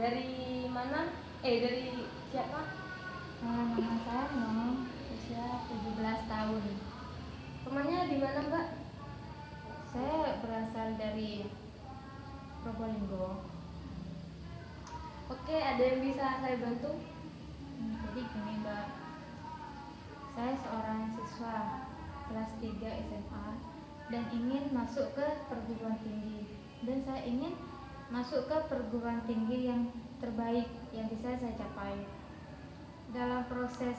Dari mana? Dari siapa? Nama saya Nong, usia 17 tahun. Rumahnya di mana, Mbak? Saya berasal dari Probolinggo. Oke, ada yang bisa saya bantu? Jadi gini Mbak, saya seorang siswa kelas 3 SMA dan ingin masuk ke perguruan tinggi. Dan saya ingin masuk ke perguruan tinggi yang terbaik yang bisa saya capai. Dalam proses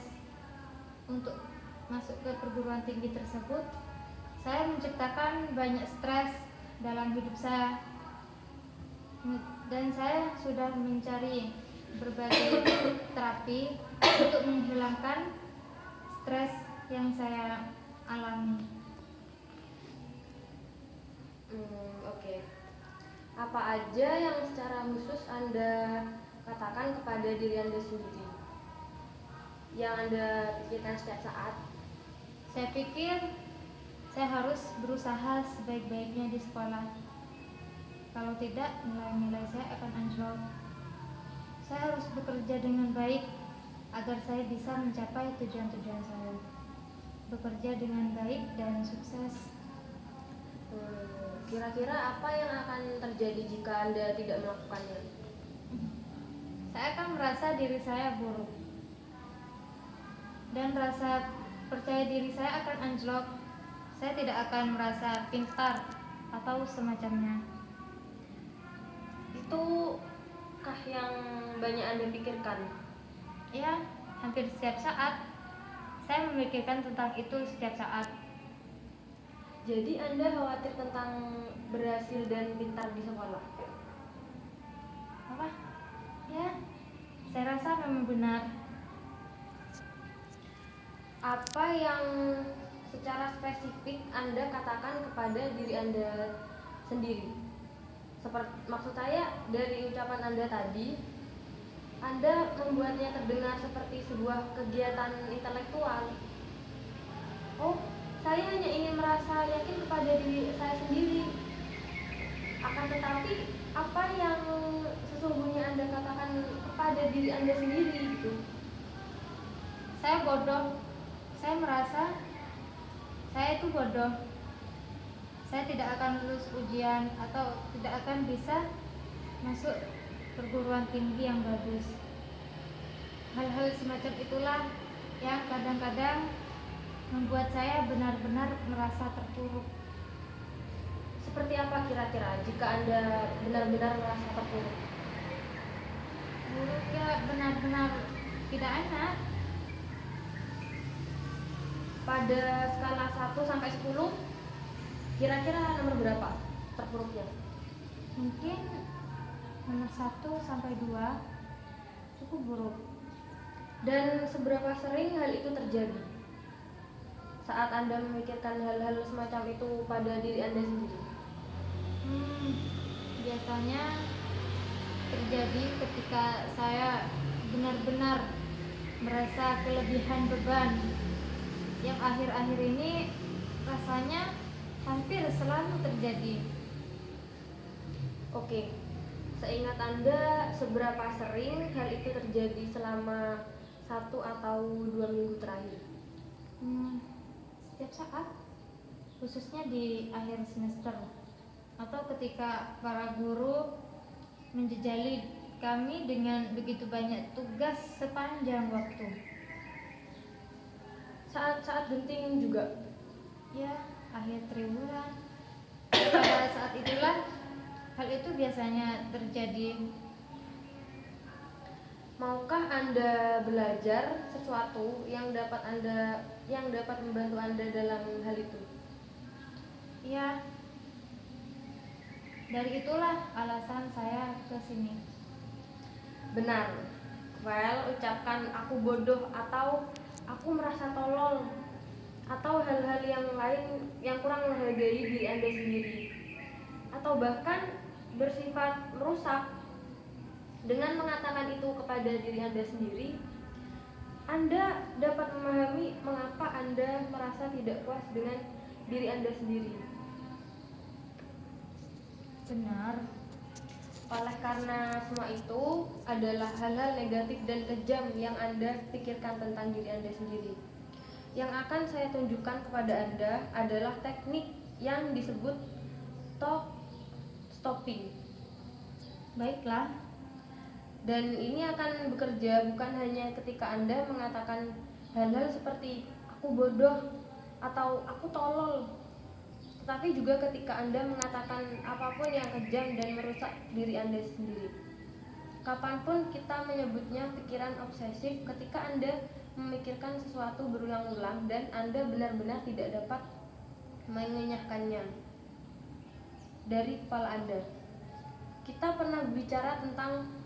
untuk masuk ke perguruan tinggi tersebut, saya menciptakan banyak stres dalam hidup saya. Dan saya sudah mencari berbagai terapi untuk menghilangkan stres yang saya alami. Oke. Apa aja yang secara khusus Anda katakan kepada diri Anda sendiri? Yang Anda pikirkan setiap saat? Saya pikir saya harus berusaha sebaik-baiknya di sekolah. Kalau tidak, nilai-nilai saya akan anjlok. Saya harus bekerja dengan baik agar saya bisa mencapai tujuan-tujuan saya. Bekerja dengan baik dan sukses. Kira-kira apa yang akan terjadi jika Anda tidak melakukannya? Saya akan merasa diri saya buruk. Dan rasa percaya diri saya akan anjlok. Saya tidak akan merasa pintar atau semacamnya. Itukah yang banyak Anda pikirkan? Ya, hampir setiap saat saya memikirkan tentang itu setiap saat. Jadi Anda khawatir tentang berhasil dan pintar di sekolah? Apa? Ya, saya rasa memang benar. Apa yang secara spesifik Anda katakan kepada diri Anda sendiri? Maksud saya, dari ucapan Anda tadi, Anda membuatnya terdengar seperti sebuah kegiatan intelektual. Oh, saya hanya ingin merasa yakin kepada diri saya sendiri. Akan tetapi, apa yang sesungguhnya Anda katakan kepada diri Anda sendiri gitu? Saya bodoh. Saya merasa saya itu bodoh. Saya tidak akan lulus ujian atau tidak akan bisa masuk perguruan tinggi yang bagus. Hal-hal semacam itulah yang kadang-kadang membuat saya benar-benar merasa terpuruk. Seperti apa kira-kira jika Anda benar-benar merasa terpuruk? Buruk ya, benar-benar tidak enak. Pada skala 1 sampai 10, kira-kira nomor berapa terpuruknya? Mungkin nomor 1 sampai 2 cukup buruk. Dan seberapa sering hal itu terjadi? Saat Anda memikirkan hal-hal semacam itu pada diri Anda sendiri? Biasanya terjadi ketika saya benar-benar merasa kelebihan beban, yang akhir-akhir ini rasanya hampir selalu terjadi. Oke, seingat Anda, seberapa sering hal itu terjadi selama 1 atau 2 minggu terakhir? Setiap saat, khususnya di akhir semester atau ketika para guru menjejali kami dengan begitu banyak tugas sepanjang waktu. Saat-saat genting juga? Ya, akhir triwulan. Pada saat itulah hal itu biasanya terjadi. Maukah Anda belajar sesuatu yang dapat membantu Anda dalam hal itu? Ya, dari itulah alasan saya ke sini. Benar. Well, ucapkan aku bodoh atau aku merasa tolol atau hal-hal yang lain yang kurang menghargai diri Anda sendiri, atau bahkan bersifat merusak. Dengan mengatakan itu kepada diri Anda sendiri, Anda dapat memahami mengapa Anda merasa tidak puas dengan diri Anda sendiri. Benar. Oleh karena semua itu adalah hal-hal negatif dan kejam yang Anda pikirkan tentang diri Anda sendiri. Yang akan saya tunjukkan kepada Anda adalah teknik yang disebut talk stopping. Baiklah. Dan ini akan bekerja bukan hanya ketika Anda mengatakan hal-hal seperti aku bodoh atau aku tolol, tetapi juga ketika Anda mengatakan apapun yang kejam dan merusak diri Anda sendiri. Kapanpun kita menyebutnya pikiran obsesif ketika Anda memikirkan sesuatu berulang-ulang dan Anda benar-benar tidak dapat mengenyahkannya dari kepala Anda. Kita pernah bicara tentang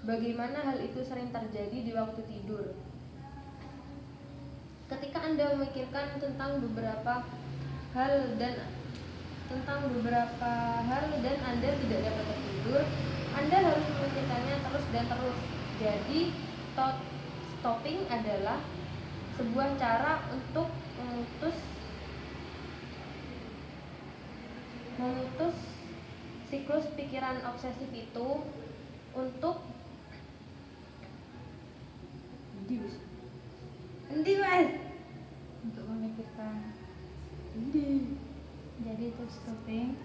bagaimana hal itu sering terjadi di waktu tidur. Ketika Anda memikirkan tentang beberapa hal dan Anda tidak dapat tertidur, Anda harus memikirkannya terus dan terus. Jadi, thought stopping adalah sebuah cara untuk memutus siklus pikiran obsesif itu untuk Untuk memikirkan. Endi. Jadi itu stopping.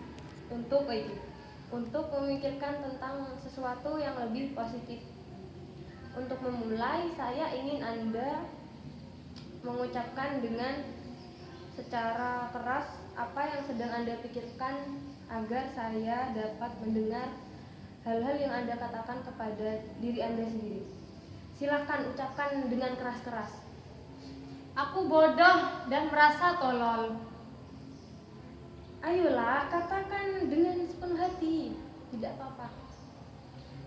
Untuk memikirkan tentang sesuatu yang lebih positif. Untuk memulai, saya ingin Anda mengucapkan dengan secara keras apa yang sedang Anda pikirkan agar saya dapat mendengar hal-hal yang Anda katakan kepada diri Anda sendiri. Silakan ucapkan dengan keras-keras. Aku bodoh dan merasa tolol. Ayolah, katakan dengan sepenuh hati. Tidak apa-apa.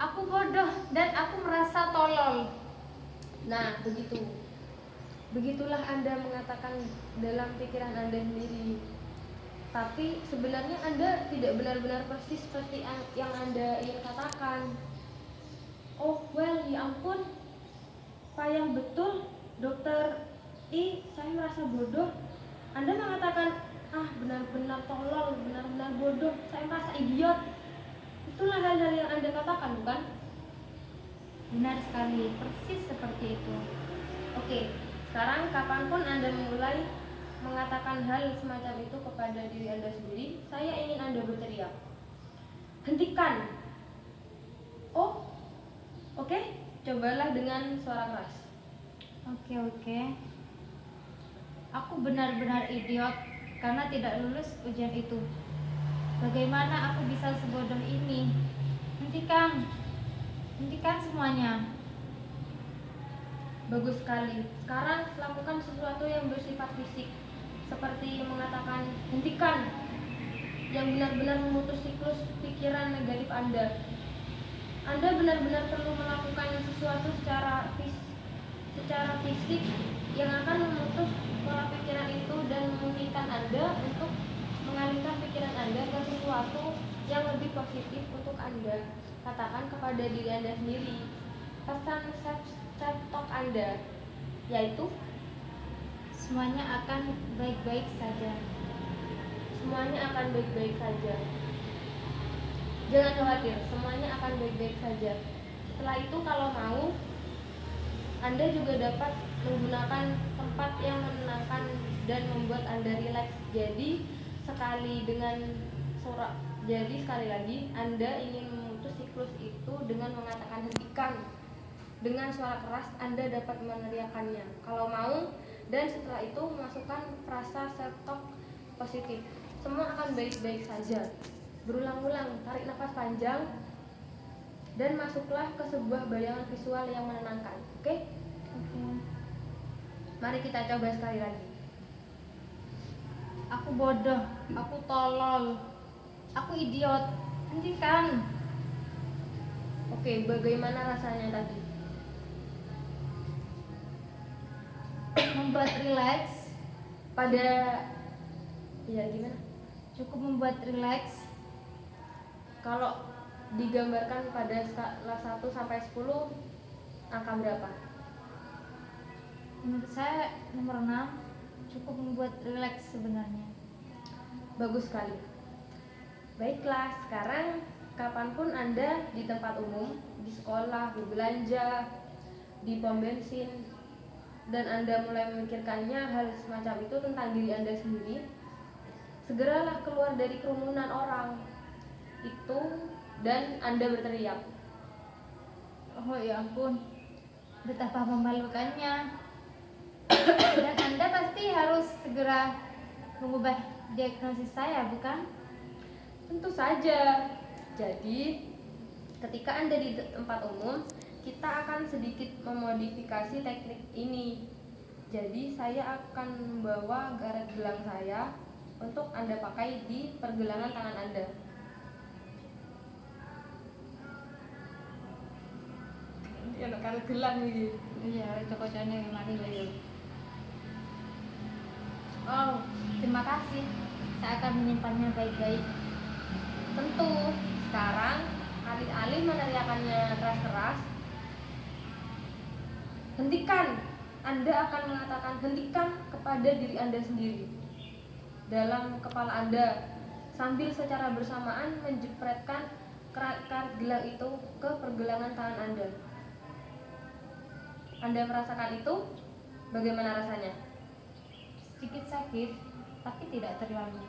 Aku bodoh dan aku merasa tolol. Nah, begitulah Anda mengatakan dalam pikiran Anda sendiri. Tapi sebenarnya Anda tidak benar-benar persis seperti yang Anda ingin katakan. Oh, well, ya ampun. Payah betul, Dokter I, saya merasa bodoh. Anda mengatakan, benar-benar tolol, benar-benar bodoh, saya merasa idiot. Itulah hal-hal yang Anda katakan, bukan? Benar sekali, persis seperti itu. Oke, sekarang kapanpun Anda memulai mengatakan hal semacam itu kepada diri Anda sendiri, saya ingin Anda berteriak, hentikan. Oh, oke, cobalah dengan suara keras. Oke. Aku benar-benar idiot karena tidak lulus ujian itu. Bagaimana aku bisa sebodoh ini? Hentikan semuanya. Bagus sekali. Sekarang lakukan sesuatu yang bersifat fisik, seperti mengatakan hentikan, yang benar-benar memutus siklus pikiran negatif Anda. Anda benar-benar perlu melakukan sesuatu secara fisik yang akan memutus pola pikiran itu dan memungkinkan Anda untuk mengalihkan pikiran Anda ke sesuatu yang lebih positif untuk Anda katakan kepada diri Anda sendiri. Pesan self-talk Anda yaitu Semuanya akan baik-baik saja. semuanya akan baik-baik saja. Jangan khawatir, semuanya akan baik-baik saja. Setelah itu kalau mau, Anda juga dapat menggunakan tempat yang menenangkan dan membuat Anda rileks. Jadi sekali lagi Anda ingin memutus siklus itu dengan mengatakan hentikan. Dengan suara keras Anda dapat meneriakannya kalau mau, dan setelah itu masukkan frasa self-talk positif. Semua akan baik-baik saja. Berulang-ulang, tarik nafas panjang dan masuklah ke sebuah bayangan visual yang menenangkan. Oke? Mari kita coba sekali lagi. Aku bodoh, aku tolol, aku idiot. Hentikan. Oke, bagaimana rasanya tadi? Membuat rileks. Gimana? Cukup membuat rileks. Kalau digambarkan pada skala 1 sampai 10, angka berapa? Menurut saya nomor 6 cukup membuat rileks sebenarnya. Bagus sekali. Baiklah, sekarang kapanpun Anda di tempat umum, di sekolah, berbelanja, di pom bensin, dan Anda mulai memikirkannya hal semacam itu tentang diri Anda sendiri, segeralah keluar dari kerumunan orang itu dan Anda berteriak. Oh ya ampun, betapa memalukannya. Dan Anda pasti harus segera mengubah diagnosis saya, bukan? Tentu saja. Jadi, ketika Anda di tempat umum, kita akan sedikit memodifikasi teknik ini. Jadi, saya akan membawa garet gelang saya untuk Anda pakai di pergelangan tangan Anda. Ya, garet gelang ini. Iya, itu kocoknya gimana ya? Oh, terima kasih. Saya akan menyimpannya baik-baik. Tentu, sekarang alih-alih meneriakannya keras-keras, hentikan. Anda akan mengatakan hentikan kepada diri Anda sendiri dalam kepala Anda sambil secara bersamaan menjepretkan karet gelang itu ke pergelangan tangan Anda. Anda merasakan itu? Bagaimana rasanya? Sedikit sakit, tapi tidak terlalu.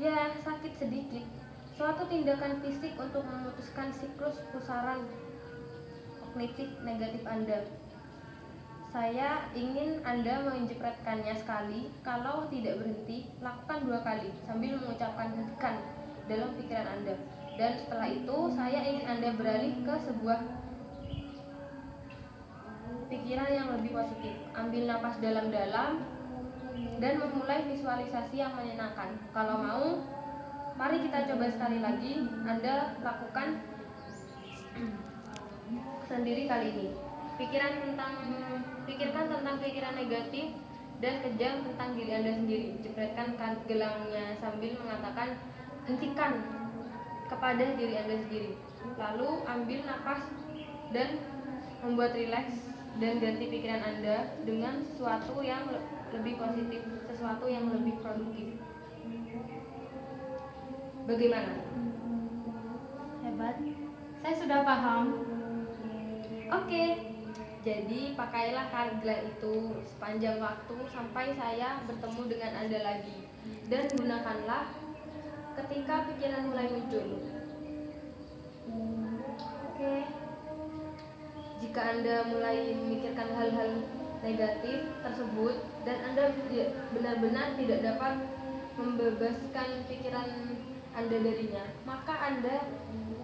Ya, sakit sedikit. Suatu tindakan fisik untuk memutuskan siklus pusaran kognitif negatif Anda. Saya ingin Anda menjepretkannya sekali. Kalau tidak berhenti, lakukan 2 kali sambil mengucapkan hentikan dalam pikiran Anda. Dan setelah itu, saya ingin Anda beralih ke sebuah pikiran yang lebih positif. Ambil napas dalam-dalam dan memulai visualisasi yang menyenangkan. Kalau mau, mari kita coba sekali lagi. Anda lakukan sendiri kali ini. Pikirkan tentang pikiran negatif dan kejam tentang diri Anda sendiri. Jepretkan gelangnya sambil mengatakan hentikan kepada diri Anda sendiri. Lalu ambil napas dan membuat rileks dan ganti pikiran Anda dengan sesuatu yang lebih positif, sesuatu yang lebih produktif. Bagaimana? Hebat. Saya sudah paham. Oke. Jadi pakailah karet gelang itu sepanjang waktu sampai saya bertemu dengan Anda lagi. Dan gunakanlah ketika pikiran mulai muncul. Oke. Jika Anda mulai memikirkan hal-hal negatif tersebut dan Anda benar-benar tidak dapat membebaskan pikiran Anda darinya, maka Anda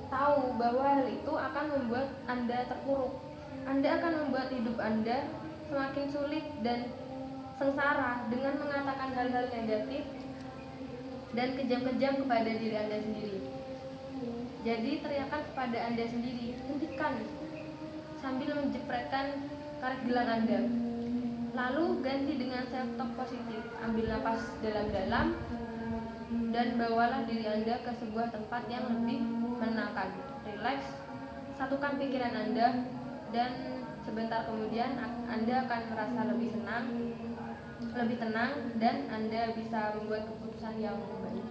tahu bahwa hal itu akan membuat Anda terpuruk. Anda akan membuat hidup Anda semakin sulit dan sengsara dengan mengatakan hal-hal negatif dan kejam-kejam kepada diri Anda sendiri. Jadi teriakan kepada Anda sendiri, hentikan, sambil menjepretkan karet gelang Anda. Lalu ganti dengan self-talk positif. Ambil napas dalam-dalam dan bawalah diri Anda ke sebuah tempat yang lebih menenangkan. Relax, satukan pikiran Anda, dan sebentar kemudian Anda akan merasa lebih senang, lebih tenang, dan Anda bisa membuat keputusan yang baik.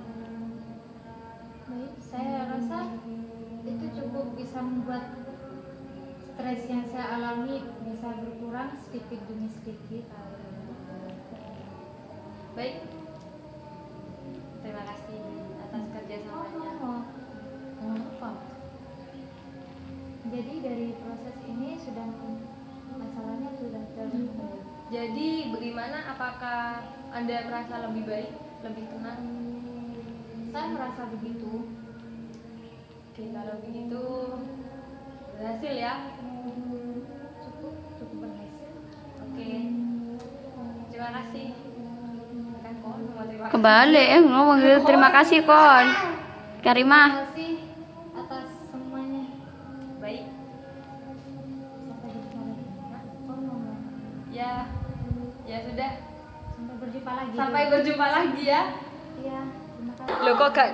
Baik, saya rasa itu cukup bisa membuat stres yang saya alami bisa berkurang sedikit demi sedikit. Baik, terima kasih atas kerjasamanya. Apa? Jadi dari proses ini masalahnya sudah terjadi. Jadi bagaimana? Apakah Anda merasa lebih baik, lebih tenang? Saya merasa begitu. Oke, kalau begitu berhasil ya. Cukup berhasil. Oke, terima kasih. Kan Kon mau terima kasih. Kebalik ngomong gitu. Terima kasih Kon. Karimah. Terima kasih atas semuanya. Baik. Sampai jumpa lagi. Oh, ngomong. Ya sudah. Sampai berjumpa lagi. Sampai berjumpa lagi ya. Iya, terima kasih. Loh kok gak